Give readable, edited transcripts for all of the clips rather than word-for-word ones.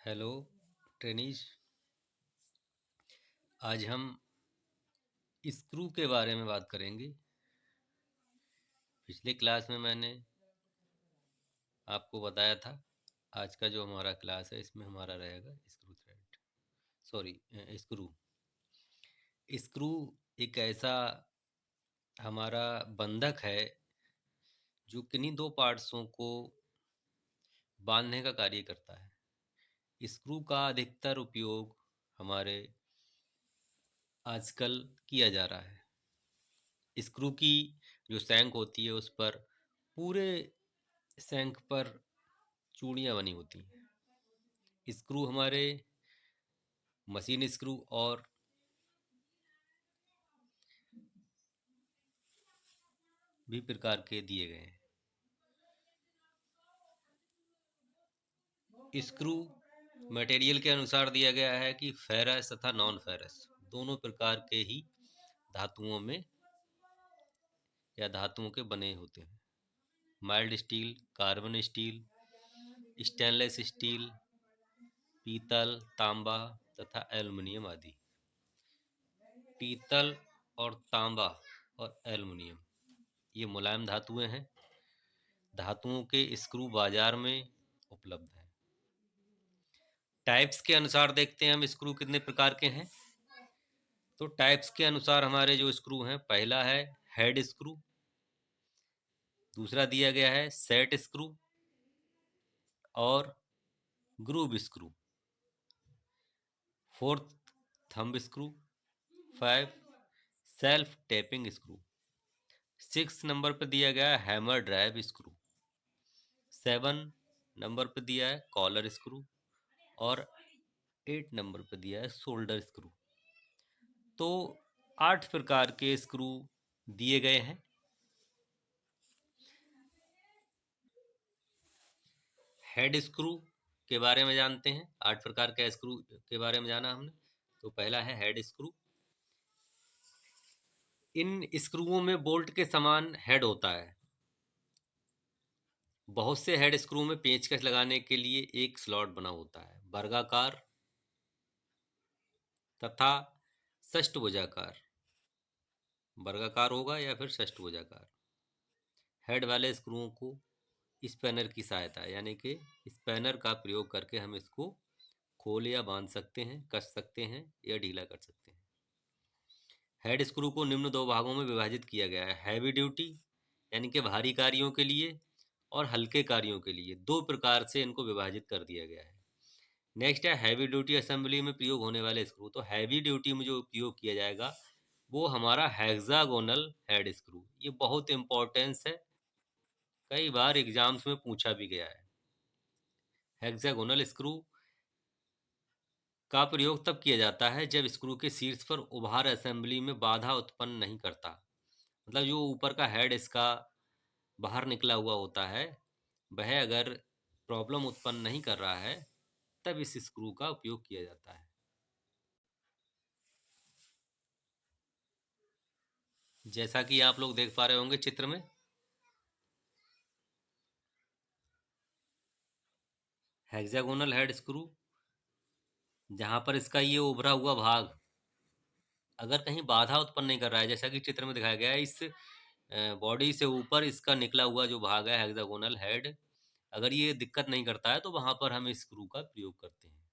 Hello trainees. आज हम screw के बारे में बात करेंगे। पिछले क्लास में मैंने आपको बताया था आज का जो हमारा क्लास है इसमें हमारा रहेगा screw thread, sorry screw. Screw एक ऐसा हमारा बंधक है जो किन्हीं दो पार्ट्सों को बांधने का कार्य करता है। स्क्रू का अधिकतर उपयोग हमारे आजकल किया जा रहा है। स्क्रू की जो सैंक होती है उस पर पूरे सैंक पर चूड़ियाँ बनी होती हैं। स्क्रू हमारे मशीन स्क्रू और भी प्रकार के दिए गए हैं। स्क्रू मटेरियल के अनुसार दिया गया है कि फेरस तथा नॉन फेरस दोनों प्रकार के ही धातुओं में या धातुओं के बने होते हैं। Mild steel, carbon steel, stainless steel, पीतल, तांबा तथा एल्युमिनियम आदि। पीतल और तांबा और एल्युमिनियम ये मुलायम धातुएं हैं। धातुओं के स्क्रू बाजार में उपलब्ध हैं। टाइप्स के अनुसार देखते हैं हम स्क्रू कितने प्रकार के हैं। तो टाइप्स के अनुसार हमारे जो स्क्रू हैं, पहला है हेड स्क्रू, दूसरा दिया गया है सेट स्क्रू और groove screw, fourth thumb screw, 5 self tapping screw, 6 number पर दिया गया है हैमर ड्राइव स्क्रू, 7 नंबर पर दिया है कॉलर स्क्रू और 8 नंबर पर दिया है शोल्डर स्क्रू। तो 8 प्रकार के स्क्रू दिए गए हैं। हेड स्क्रू के बारे में जानते हैं। 8 प्रकार के स्क्रू के बारे में जाना हमने। तो पहला है हेड स्क्रू। इन स्क्रूओं में बोल्ट के समान हेड होता है। बहुत से हेड स्क्रू में पेंचकस लगाने के लिए एक स्लॉट बना होता है। वर्गाकार तथा षष्ठभुजाकार, वर्गाकार होगा या फिर षष्ठभुजाकार। हेड वाले स्क्रूओं को स्पैनर की सहायता यानी कि स्पैनर का प्रयोग करके हम इसको खोल या बांध सकते हैं, कस सकते हैं या ढीला कर सकते हैं। हेड स्क्रू को निम्न दो भागों में विभाजित किया गया है। हैवी ड्यूटी यानी कि भारी कार्यों के लिए और हल्के कार्यों के लिए। दो प्रकार से इनको विभाजित कर दिया गया है। नेक्स्ट है हैवी ड्यूटी असेंबली में प्रयोग होने वाले स्क्रू। तो हैवी ड्यूटी में जो उपयोग किया जाएगा वो हमारा हेक्सागोनल हेड स्क्रू। ये बहुत इंपॉर्टेंस है, कई बार एग्जाम्स में पूछा भी गया है। हेक्सागोनल स्क्रू का प्रयोग तब किया जाता है जब स्क्रू के शीर्ष पर उभार असेंबली में बाधा उत्पन्न नहीं करता। मतलब जो ऊपर का हेड इसका बाहर निकला हुआ होता है वह अगर प्रॉब्लम उत्पन्न नहीं कर रहा है तब इस स्क्रू का उपयोग किया जाता है। जैसा कि आप लोग देख पा रहे होंगे चित्र में, हेक्सागोनल हेड स्क्रू जहां पर इसका ये उभरा हुआ भाग अगर कहीं बाधा उत्पन्न नहीं कर रहा है, जैसा कि चित्र में दिखाया गया है, इस बॉडी से ऊपर इसका निकला हुआ जो भाग है हेक्सागोनल हेड, अगर ये दिक्कत नहीं करता है तो वहां पर हम इस स्क्रू का प्रयोग करते हैं।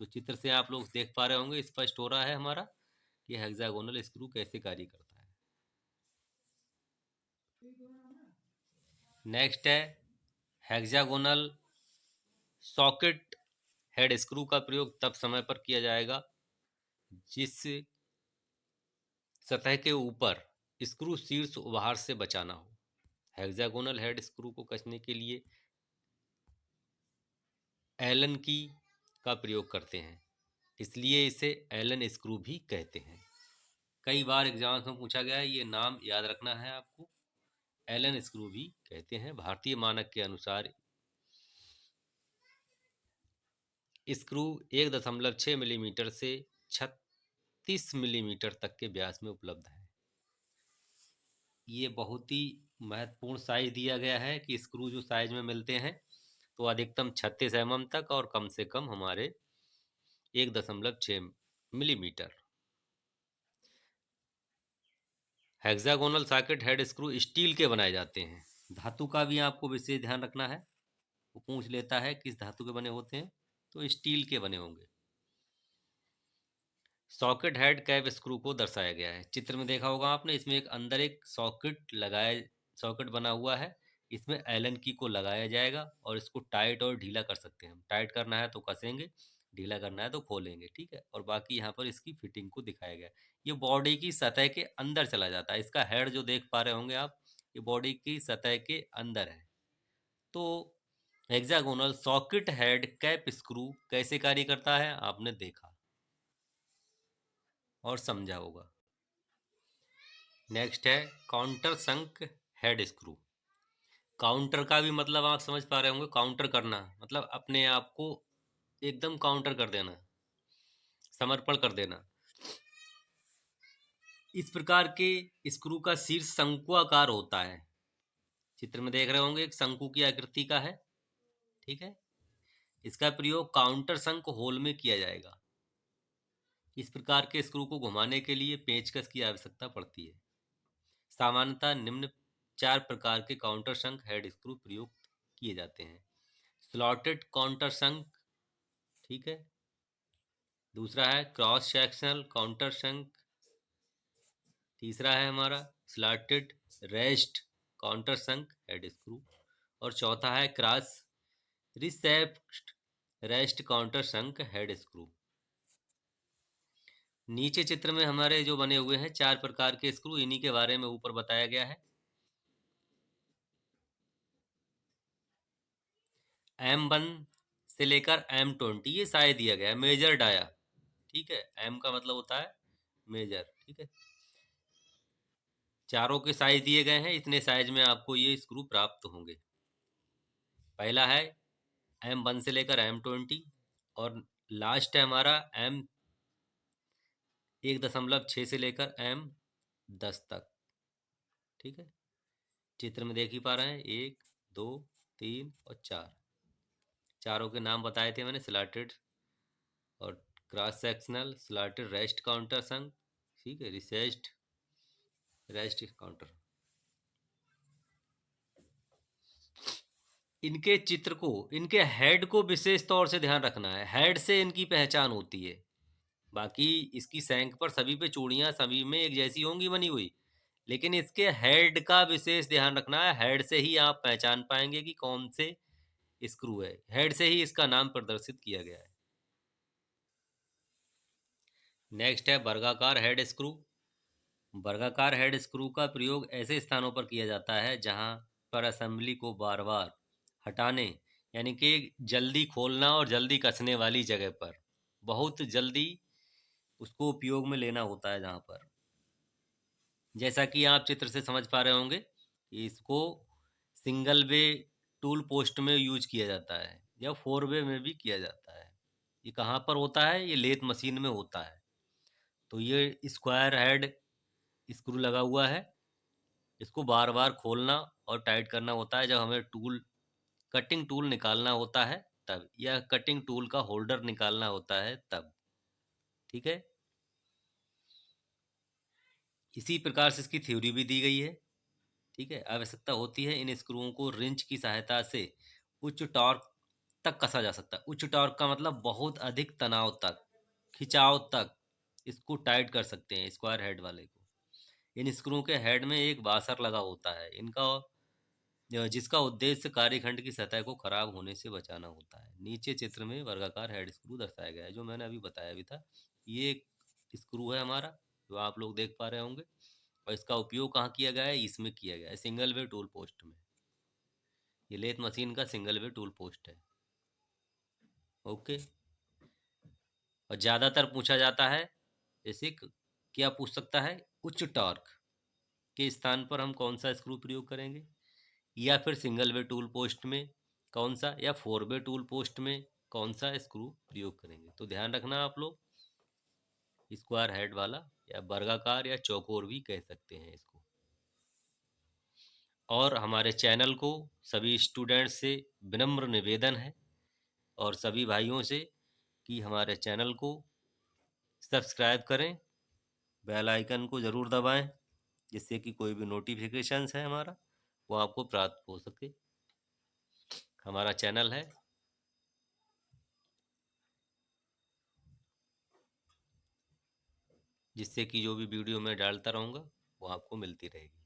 तो चित्र से आप लोग देख पा रहे होंगे, स्पष्ट हो रहा है हमारा कि हेक्सागोनल स्क्रू कैसे कार्य करता है। नेक्स्ट है हेक्सागोनल सॉकेट हेड स्क्रू का प्रयोग तब समय पर किया जाएगा जिस सतह के ऊपर स्क्रू शीर्ष उभार से बचाना हो। हेक्सागोनल हेड स्क्रू को कसने के लिए एलन की का प्रयोग करते हैं, इसलिए इसे एलन स्क्रू भी कहते हैं। कई बार एग्जाम्स में पूछा गया है, ये नाम याद रखना है आपको। एलन स्क्रू भी कहते हैं। भारतीय मानक के अनुसार स्क्रू 1.6 मिलीमीटर से 36 मिलीमीटर तक के व्यास में उपलब्ध है। ये बहुत ही महत्वपूर्ण साइज दिया गया है कि स्क्रू जो साइज में मिलते हैं तो अधिकतम 36 mm तक और कम से कम हमारे 1.6 millimetre. Hexagonal socket head screw steel के बनाए जाते हैं। धातु का भी आपको विशेष ध्यान रखना है, वो पूछ लेता है किस धातु के बने होते हैं, तो स्टील के बने होंगे। सॉकेट हेड कैप स्क्रू को दर्शाया गया है। चित्र में देखा होगा आपने, इसमें एक अंदर एक सॉकेट बना हुआ है। इसमें एलन की को लगाया जाएगा और इसको टाइट और ढीला कर सकते हैं। टाइट करना है तो कसेंगे, ढीला करना है तो खोलेंगे, ठीक है। और बाकी यहाँ पर इसकी फिटिंग को दिखाया गया है। ये बॉडी की सतह के अंदर चला जाता है। इसका हेड जो देख पा रहे होंगे आप, ये बॉडी की सतह के अंदर है। तो hexagonal socket head cap screw कैसे कार्य करता है आपने देखा और समझा होगा। नेक्स्ट है काउंटर संक हेड स्क्रू। काउंटर का भी मतलब आप समझ पा रहे होंगे, काउंटर करना मतलब अपने आप को एकदम काउंटर कर देना, समर्पण कर देना। इस प्रकार के स्क्रू का शीर्ष शंक्वाकार होता है। चित्र में देख रहे होंगे, एक शंकु की आकृति का है, ठीक है। इसका प्रयोग काउंटर संक होल में किया जाएगा। इस प्रकार के स्क्रू को घुमाने के लिए पेंचकस की आवश्यकता पड़ती है। सामान्यतः निम्न 4 प्रकार के काउंटर शंक हेड स्क्रू प्रयुक्त किए जाते हैं। स्लॉटेड काउंटर शंक, ठीक है। दूसरा है क्रॉस सेक्शनल काउंटर शंक। तीसरा है हमारा slotted rest counter शंक head screw. और चौथा है cross रिसेप्ट rest counter शंक head screw. नीचे चित्र में हमारे जो बने हुए हैं 4 प्रकार के स्क्रू, इन्हीं के बारे में ऊपर बताया गया है। M1 से लेकर M20 ये साइज दिया गया है, मेजर डाया, ठीक है। M का मतलब होता है मेजर, ठीक है। चारों के साइज दिए गए हैं, इतने साइज में आपको ये स्क्रू प्राप्त होंगे। पहला है M1 से लेकर M20 और लास्ट है हमारा M1.6 से लेकर M10 तक, ठीक है। चित्र में देख ही पा रहे हैं, 1 2 3 और 4, चारों के नाम बताए थे मैंने, स्लॉटेड और cross sectional, slotted rest counter संग, ठीक है, रिसेस्ड रेस्ट काउंटर। इनके चित्र को, इनके हेड को विशेष तौर से ध्यान रखना है, हेड से इनकी पहचान होती है। बाकी इसकी सैंक पर सभी पे चूड़ियां सभी में एक जैसी होंगी बनी हुई, लेकिन इसके हेड का विशेष ध्यान रखना है। हेड से ही आप पहचान पाएंगे कि कौन से स्क्रू है, हेड से ही इसका नाम प्रदर्शित किया गया है। नेक्स्ट है वर्गाकार हेड स्क्रू। वर्गाकार हेड स्क्रू का प्रयोग ऐसे स्थानों पर किया जाता है जहां पर असेंबली को बार बार हटाने, यानी कि जल्दी खोलना और जल्दी कसने वाली जगह पर बहुत जल्दी उसको उपयोग में लेना होता है। जहां पर जैसा कि आप चित्र से समझ पा रहे होंगे कि इसको सिंगल वे टूल पोस्ट में यूज किया जाता है या 4 वे में भी किया जाता है। ये कहाँ पर होता है, ये लेथ मशीन में होता है। तो ये स्क्वायर हेड स्क्रू लगा हुआ है, इसको बार बार खोलना और टाइट करना होता है जब हमें कटिंग टूल निकालना होता है तब, या कटिंग टूल का होल्डर निकालना होता है तब, ठीक है। इसी प्रकार से इसकी थ्योरी भी दी गई है, ठीक है। आवश्यकता होती है इन स्क्रूओं को रिंच की सहायता से उच्च टॉर्क तक कसा जा सकता है। उच्च टॉर्क का मतलब बहुत अधिक तनाव तक, खिंचाव तक इसको टाइट कर सकते हैं स्क्वायर हेड वाले को। इन स्क्रू के हेड में एक वाशर लगा होता है इनका, जिसका उद्देश्य कार्यखंड की सतह को खराब होने से बचाना होता है। नीचे चित्र में वर्गाकार हेड स्क्रू दर्शाया गया है, जो मैंने अभी बताया भी था। ये एक स्क्रू है हमारा, जो आप लोग देख पा रहे होंगे। और इसका उपयोग कहाँ किया गया है, इसमें किया गया है सिंगल वे टूल पोस्ट में। ये लेथ मशीन का सिंगल वे टूल पोस्ट है, ओके। और ज़्यादातर पूछा जाता है, जैसे क्या पूछ सकता है, उच्च टॉर्क के स्थान पर हम कौन सा स्क्रू प्रयोग करेंगे, या फिर सिंगल वे टूल पोस्ट में कौन सा, या 4 वे टूल पोस्ट में कौन सा स्क्रू प्रयोग करेंगे। तो ध्यान रखना आप लोग, स्क्वायर हेड वाला या वर्गाकार या चौकोर भी कह सकते हैं इसको। और हमारे चैनल को सभी स्टूडेंट्स से विनम्र निवेदन है और सभी भाइयों से कि हमारे चैनल को सब्सक्राइब करें, बेल आइकन को ज़रूर दबाएं, जिससे कि कोई भी नोटिफिकेशंस है हमारा वो आपको प्राप्त हो सके। हमारा चैनल है जिससे कि जो भी वीडियो मैं डालता रहूँगा वो आपको मिलती रहेगी।